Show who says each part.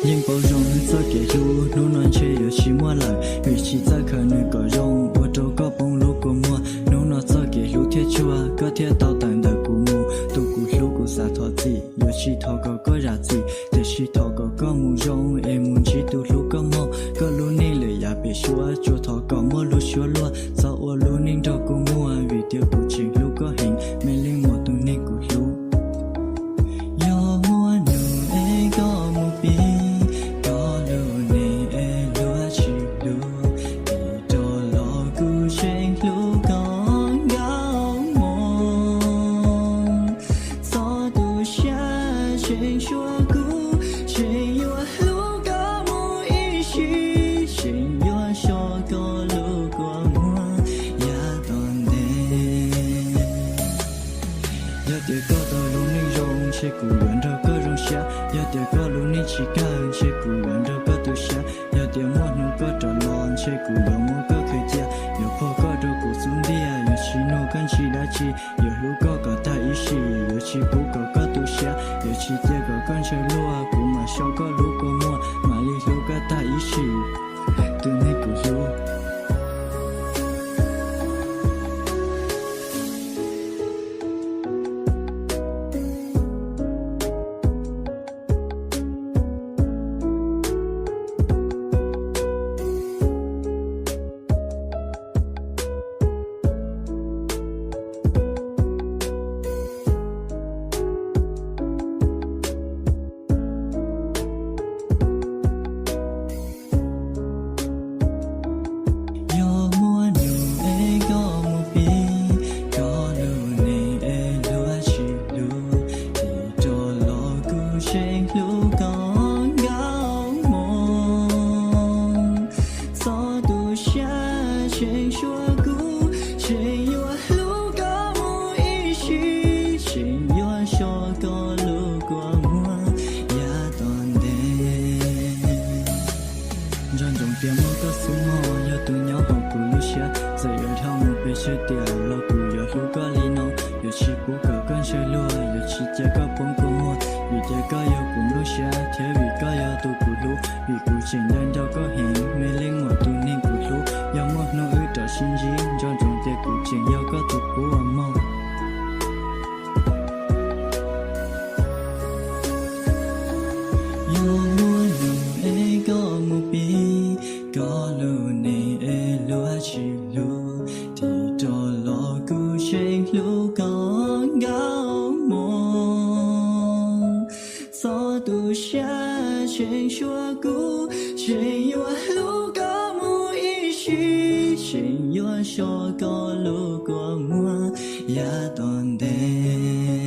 Speaker 1: nhưng bao rong do kẻ ru nô non chơi ở chỉ mua lại vì chỉ ra khờ nơi có rong ở đâu có bông lúa của mua nô non do kẻ ru thiết chua có thiết tao tàn đời của mù tu cụ lúa của sa thọ gì ở chỉ thọ có ra gì để chỉ thọ có mù rong em muốn chỉ tu lúa có mò có lúa nên lời ya bị xua chua thọ có mua lúa xua lúa sao ở lúa nên đâu của mua vì tiêu của chính lúa có hình mình lên một tu nên của lúa cụ luyện đâu có rong xa, giờ tiêu có luôn nên chỉ cả chơi cụ luyện đâu có tu xa, giờ tiêu mua nụ có trò lon chơi cụ luyện mua có khơi chia, giờ phô có đâu cụ xuống đi giờ chỉ nô con chỉ đã chi, giờ lú có ta ý gì, giờ chỉ cụ có tu xa, giờ chỉ tiêu có con chơi lúa, cụ mà sau có lú có mua, mà đi lú có ta ý gì, từ nay cụ lú. Tiếng mưa có xuống mò, giờ tụi nhau học của lúc xa giờ ở theo một bề chơi tiền, lo của giờ lúc có lý nông giờ chỉ của cờ con chơi lúa, giờ chỉ chơi có bóng của mua vì chơi có giờ cũng lúc xa thế vì có giờ tụi của lúa vì của trình lên đâu có hình mê lên ngồi tụi nên của lúa giờ một nỗi ước trở xin riêng cho trong tiền của trình giờ có tụi của mong chuyện xưa cũ chuyện yêu lúc có mỗi ý chí chuyện yêu cho có lúc có mưa ya toàn đêm